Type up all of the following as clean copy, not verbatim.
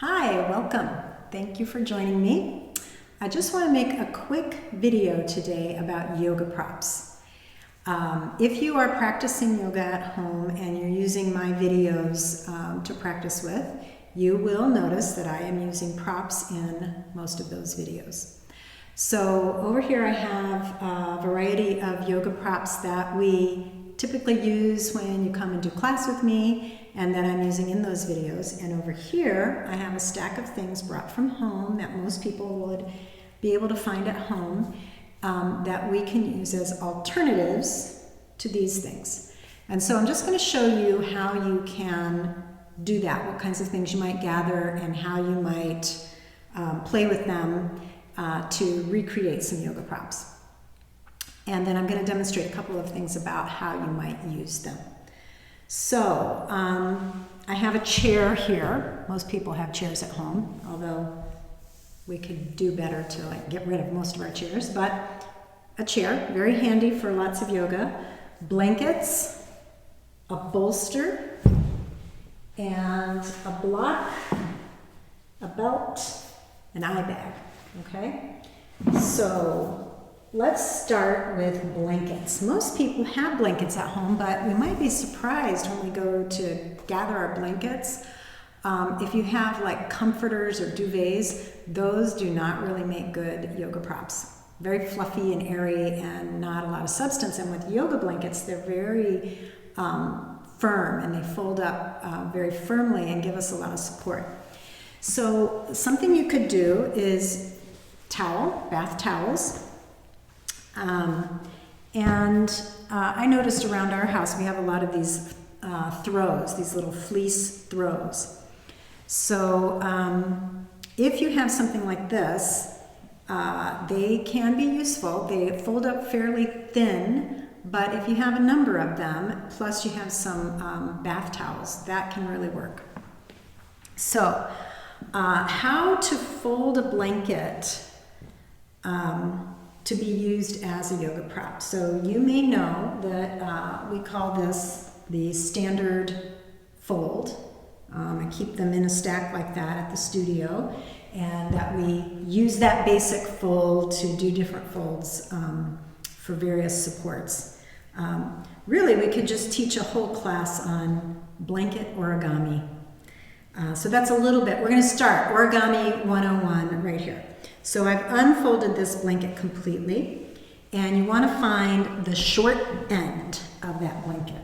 Hi, welcome. Thank you for joining me. I just want to make a quick video today about yoga props. If you are practicing yoga at home and you're using my videos to practice with, you will notice that I am using props in most of those videos. So over here I have a variety of yoga props that we typically use when you come and do class with me and that I'm using in those videos. And over here I have a stack of things brought from home that most people would be able to find at home that we can use as alternatives to these things. And so I'm just going to show you how you can do that, what kinds of things you might gather and how you might play with them to recreate some yoga props. And then I'm going to demonstrate a couple of things about how you might use them. So I have a chair here. Most people have chairs at home, although we could do better to get rid of most of our chairs. But a chair, very handy for lots of yoga. Blankets, a bolster, and a block, a belt, an eye bag. Okay, so let's start with blankets. Most people have blankets at home, but we might be surprised when we go to gather our blankets. If you have like comforters or duvets, those do not really make good yoga props. Very fluffy and airy and not a lot of substance. And with yoga blankets, they're very firm and they fold up very firmly and give us a lot of support. So something you could do is bath towels. I noticed around our house we have a lot of these throws, these little fleece throws. So if you have something like this, they can be useful. They fold up fairly thin, but if you have a number of them, plus you have some bath towels, that can really work. So how to fold a blanket to be used as a yoga prop. So you may know that we call this the standard fold. I keep them in a stack like that at the studio, and that we use that basic fold to do different folds for various supports. Really, we could just teach a whole class on blanket origami. So that's a little bit. We're going to start Origami 101 right here. So I've unfolded this blanket completely, and you want to find the short end of that blanket.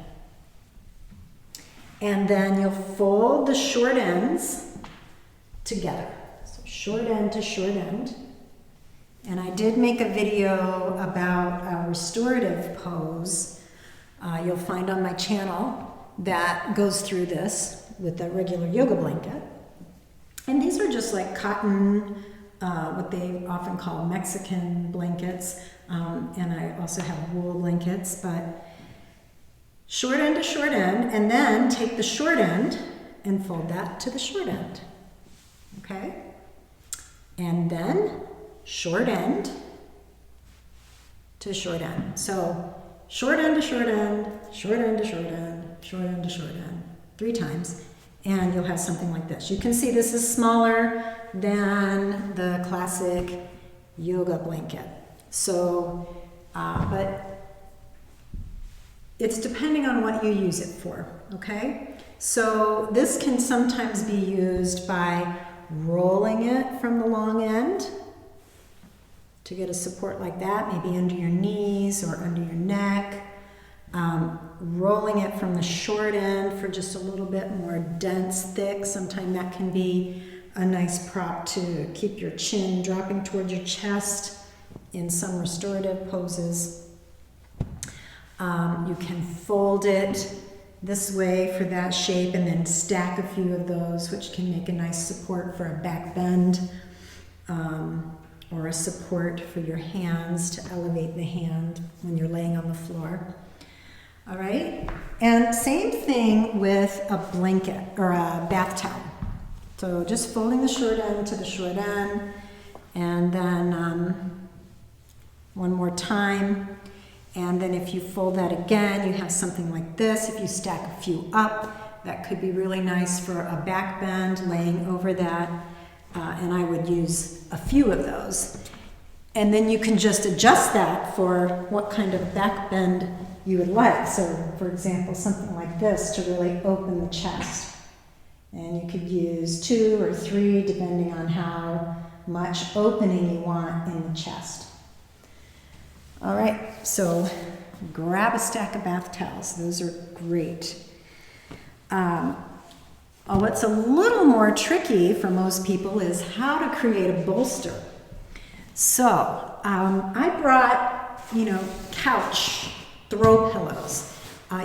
And then you'll fold the short ends together. So short end to short end. And I did make a video about a restorative pose you'll find on my channel that goes through this with a regular yoga blanket. And these are just like cotton, what they often call Mexican blankets, and I also have wool blankets, but short end to short end, and then take the short end and fold that to the short end, okay? And then short end to short end. So short end to short end, short end to short end, short end to short end, 3 times, and you'll have something like this. You can see this is smaller than the classic yoga blanket. So, but it's depending on what you use it for, okay? So this can sometimes be used by rolling it from the long end to get a support like that, maybe under your knees or under your neck. Rolling it from the short end for just a little bit more dense, thick. Sometimes that can be a nice prop to keep your chin dropping towards your chest in some restorative poses. You can fold it this way for that shape and then stack a few of those, which can make a nice support for a back bend or a support for your hands to elevate the hand when you're laying on the floor. All right, and same thing with a blanket or a bath towel. So just folding the short end to the short end, and then one more time. And then if you fold that again, you have something like this. If you stack a few up, that could be really nice for a back bend, laying over that, and I would use a few of those. And then you can just adjust that for what kind of back bend you would like. So, for example, something like this to really open the chest. And you could use 2 or 3 depending on how much opening you want in the chest. All right, so grab a stack of bath towels. Those are great. What's a little more tricky for most people is how to create a bolster. So I brought, couch throw pillows.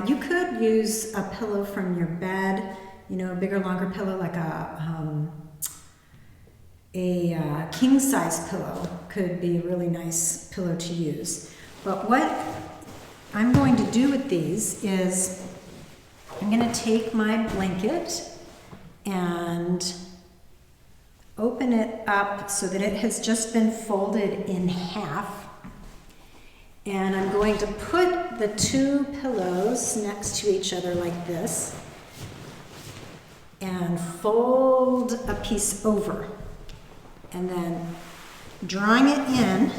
You could use a pillow from your bed, a bigger, longer pillow like a king size pillow could be a really nice pillow to use. But what I'm going to do with these is I'm going to take my blanket and open it up so that it has just been folded in half. And I'm going to put the 2 pillows next to each other like this and fold a piece over. And then drawing it in,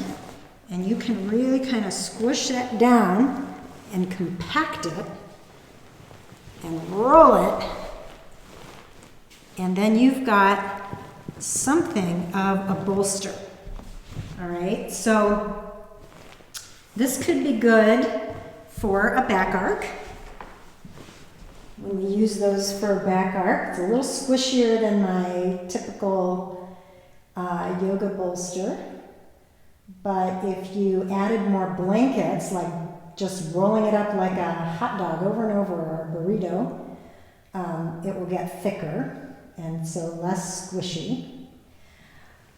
and you can really kind of squish that down and compact it and roll it. And then you've got something of a bolster. All right, so this could be good for a back arc. When we use those for a back arc, it's a little squishier than my typical yoga bolster. But if you added more blankets, like just rolling it up like a hot dog over and over, or a burrito, it will get thicker and so less squishy.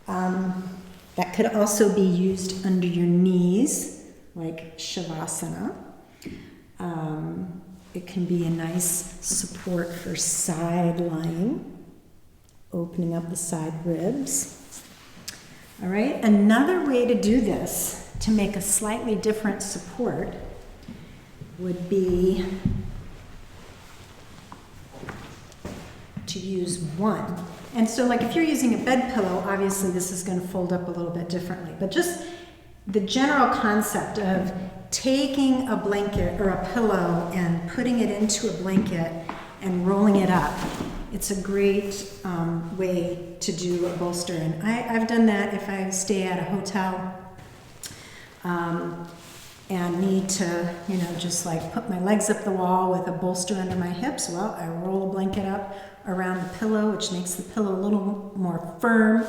That could also be used under your knees, like Shavasana. It can be a nice support for side lying, opening up the side ribs. All right, another way to do this, to make a slightly different support, would be to use one. And so like if you're using a bed pillow, obviously this is going to fold up a little bit differently. But just the general concept of taking a blanket or a pillow and putting it into a blanket and rolling it up, it's a great way to do a bolster. And I've done that if I stay at a hotel and need to, just like put my legs up the wall with a bolster under my hips. Well, I roll a blanket up around the pillow, which makes the pillow a little more firm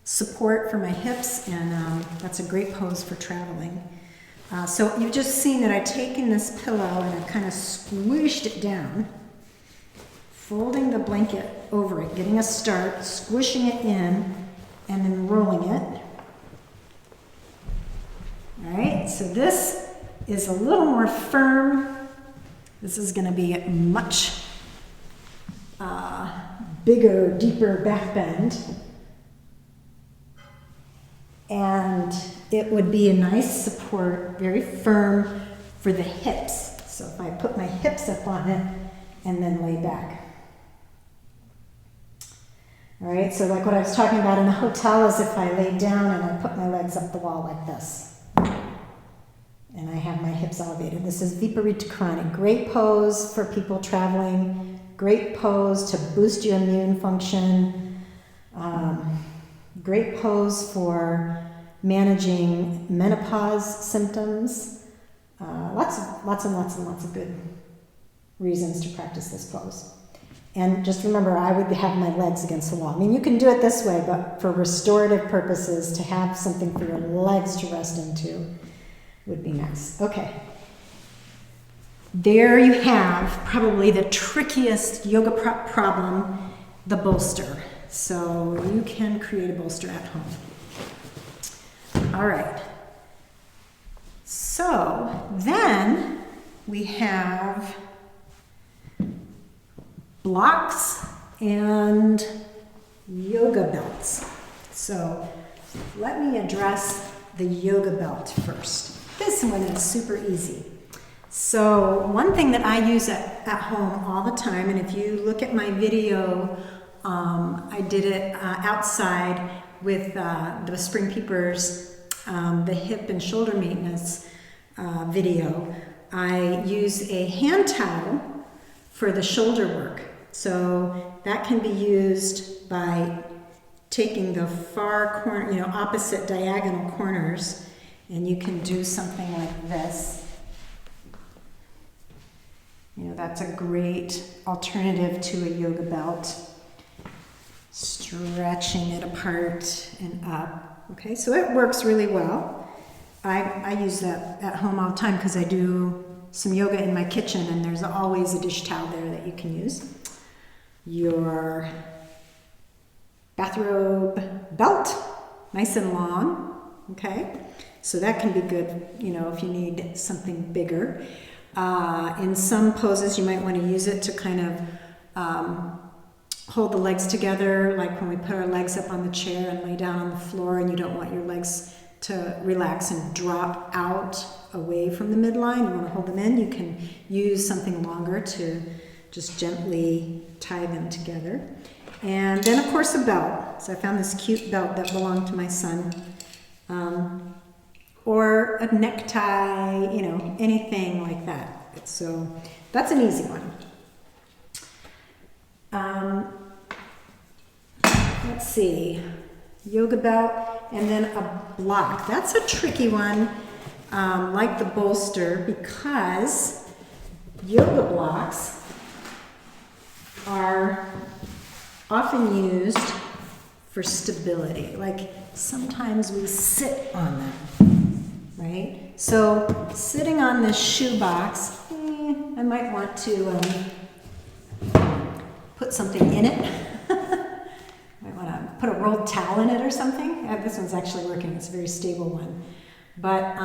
support for my hips, and that's a great pose for traveling. So you've just seen that I've taken this pillow and I've kind of squished it down, folding the blanket over it, getting a start, squishing it in, and then rolling it. All right, so this is a little more firm. This is going to be a much bigger, deeper back bend. And it would be a nice support, very firm for the hips. So if I put my hips up on it and then lay back. All right, so like what I was talking about in the hotel is if I lay down and I put my legs up the wall like this. And I have my hips elevated. This is Viparita Karani. Great pose for people traveling. Great pose to boost your immune function. Great pose for managing menopause symptoms. Lots and lots of good reasons to practice this pose. And just remember, I would have my legs against the wall. I mean, you can do it this way, but for restorative purposes, to have something for your legs to rest into would be nice. Okay. There you have probably the trickiest yoga prop problem, the bolster. So you can create a bolster at home. All right. So then we have blocks and yoga belts. So let me address the yoga belt first. This one is super easy. So one thing that I use at home all the time, and if you look at my video, I did it outside with the Spring Peepers, the hip and shoulder maintenance video. I use a hand towel for the shoulder work. So that can be used by taking the far corner, you know, opposite diagonal corners, and you can do something like this. You know, that's a great alternative to a yoga belt. Stretching it apart and up. Okay, so it works really well. I use that at home all the time because I do some yoga in my kitchen, and there's always a dish towel there that you can use. Your bathrobe belt, nice and long, okay? So that can be good, you know, if you need something bigger. In some poses, you might want to use it to kind of hold the legs together, like when we put our legs up on the chair and lay down on the floor, and you don't want your legs to relax and drop out away from the midline. You want to hold them in. You can use something longer to just gently tie them together. And then, of course, a belt. So I found this cute belt that belonged to my son. Or a necktie, you know, anything like that. So that's an easy one. Let's see, yoga belt, and then a block. That's a tricky one, like the bolster, because yoga blocks are often used for stability. Like sometimes we sit on them, right? So sitting on this shoe box, I might want to put something in it. Might want to put a rolled towel in it or something. This one's actually working. It's a very stable one. But,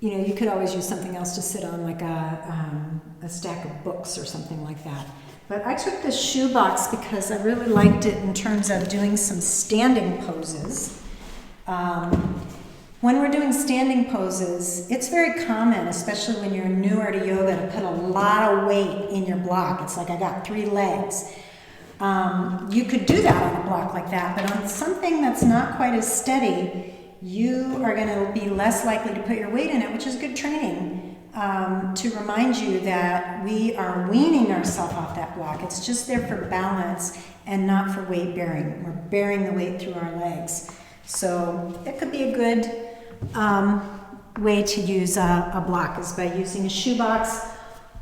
you know, you could always use something else to sit on, like a stack of books or something like that. But I took this shoe box because I really liked it in terms of doing some standing poses. When we're doing standing poses, it's very common, especially when you're newer to yoga, to put a lot of weight in your block. It's like I got 3 legs. You could do that on a block like that, but on something that's not quite as steady, you are going to be less likely to put your weight in it, which is good training, to remind you that we are weaning ourselves off that block. It's just there for balance and not for weight bearing. We're bearing the weight through our legs. So that could be a good way to use a block, is by using a shoe box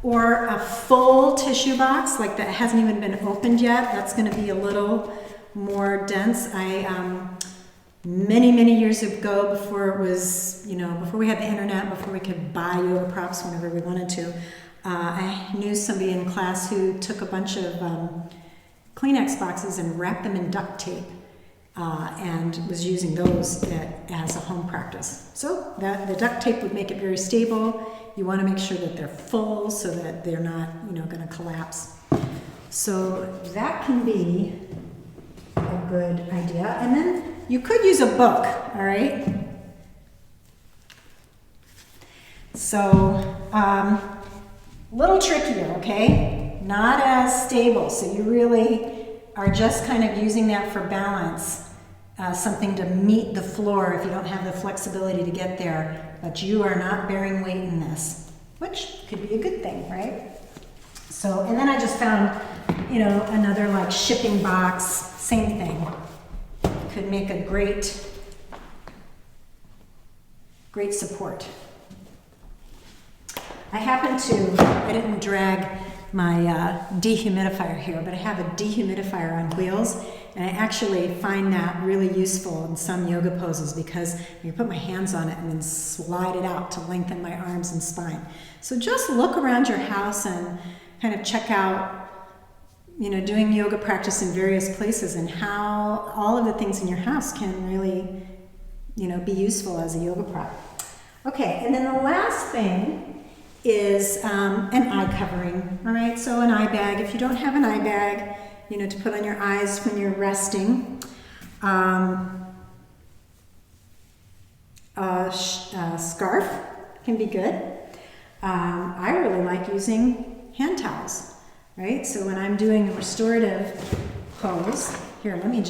or a full tissue box, like that hasn't even been opened yet. That's going to be a little more dense. Many years ago, before it was, you know, before we had the internet, before we could buy yoga props whenever we wanted to, I knew somebody in class who took a bunch of Kleenex boxes and wrapped them in duct tape. And was using those as a home practice. So the duct tape would make it very stable. You want to make sure that they're full so that they're not, you know, going to collapse. So that can be a good idea. And then you could use a book, all right? So a little trickier, okay? Not as stable. So you really are just kind of using that for balance. Something to meet the floor if you don't have the flexibility to get there, but you are not bearing weight in this, which could be a good thing, right? So, and then I just found, you know, another like shipping box, same thing. Could make a great support. I didn't drag my dehumidifier here, but I have a dehumidifier on wheels, and I actually find that really useful in some yoga poses because I can put my hands on it and then slide it out to lengthen my arms and spine. So just look around your house and kind of check out, you know, doing yoga practice in various places and how all of the things in your house can really, you know, be useful as a yoga prop. Okay, and then the last thing is an eye covering, all right? So an eye bag. If you don't have an eye bag, you know, to put on your eyes when you're resting, A scarf can be good. I really like using hand towels, right? So when I'm doing a restorative pose, here, let me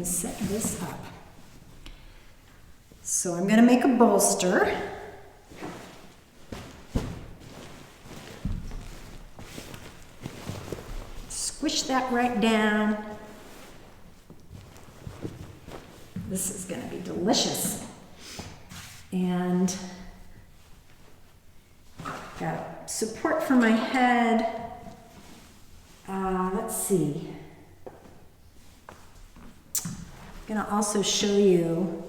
set this up. So I'm going to make a bolster. Squish that right down. This is going to be delicious. And got support for my head. Let's see. I'm going to also show you.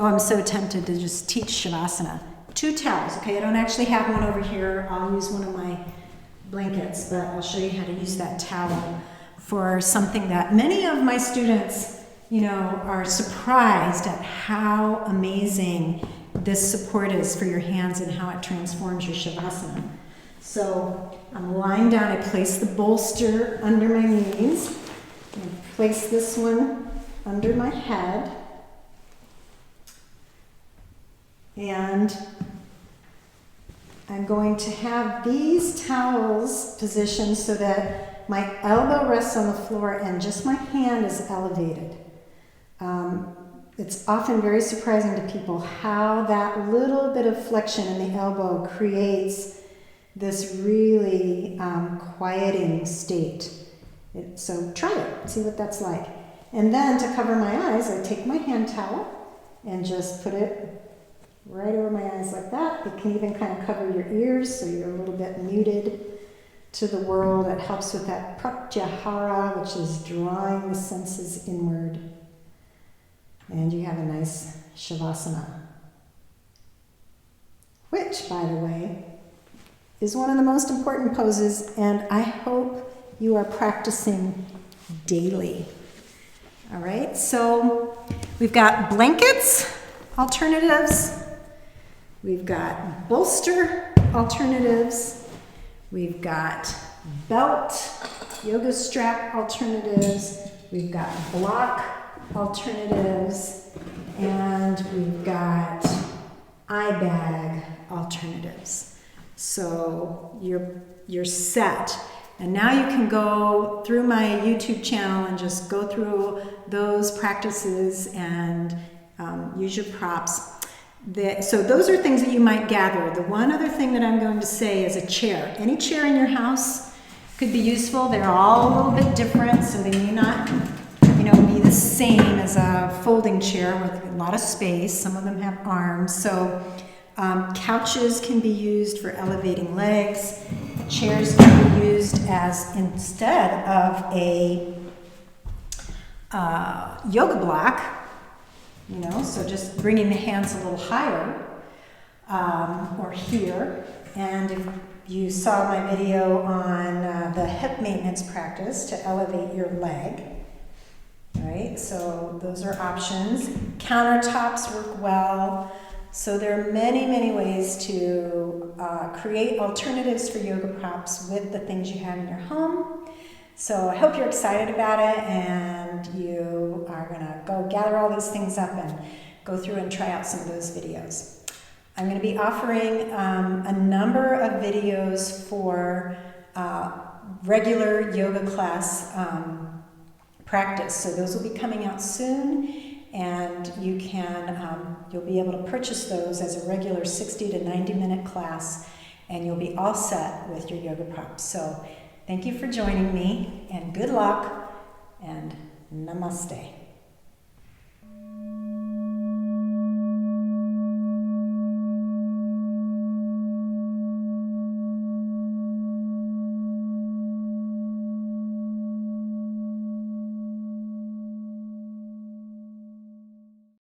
Oh, I'm so tempted to just teach Shavasana. 2 towels, okay? I don't actually have one over here. I'll use one of my blankets, but I'll show you how to use that towel for something that many of my students, you know, are surprised at how amazing this support is for your hands and how it transforms your Shavasana. So I'm lying down. I place the bolster under my knees. And place this one under my head. And I'm going to have these towels positioned so that my elbow rests on the floor and just my hand is elevated. It's often very surprising to people how that little bit of flexion in the elbow creates this really quieting state. So try it, see what that's like. And then to cover my eyes, I take my hand towel and just put it right over my eyes like that. It can even kind of cover your ears so you're a little bit muted to the world. It helps with that pratyahara, which is drawing the senses inward. And you have a nice Shavasana, which, by the way, is one of the most important poses, and I hope you are practicing daily. All right, so we've got blankets alternatives, we've got bolster alternatives, we've got belt, yoga strap alternatives, we've got block alternatives, and we've got eye bag alternatives. So you're set. And now you can go through my YouTube channel and just go through those practices and use your props. So those are things that you might gather. The one other thing that I'm going to say is a chair. Any chair in your house could be useful. They're all a little bit different, so they may not, be the same as a folding chair with a lot of space. Some of them have arms. So couches can be used for elevating legs. Chairs can be used as instead of a yoga block, so just bringing the hands a little higher or here. And if you saw my video on the hip maintenance practice to elevate your leg, right? So those are options. Countertops work well. So there are many, many ways to create alternatives for yoga props with the things you have in your home. So I hope you're excited about it and you are gonna go gather all these things up and go through and try out some of those videos. I'm gonna be offering a number of videos for regular yoga class practice. So those will be coming out soon, and you can you'll be able to purchase those as a regular 60 to 90 minute class, and you'll be all set with your yoga props. So thank you for joining me, and good luck, and namaste.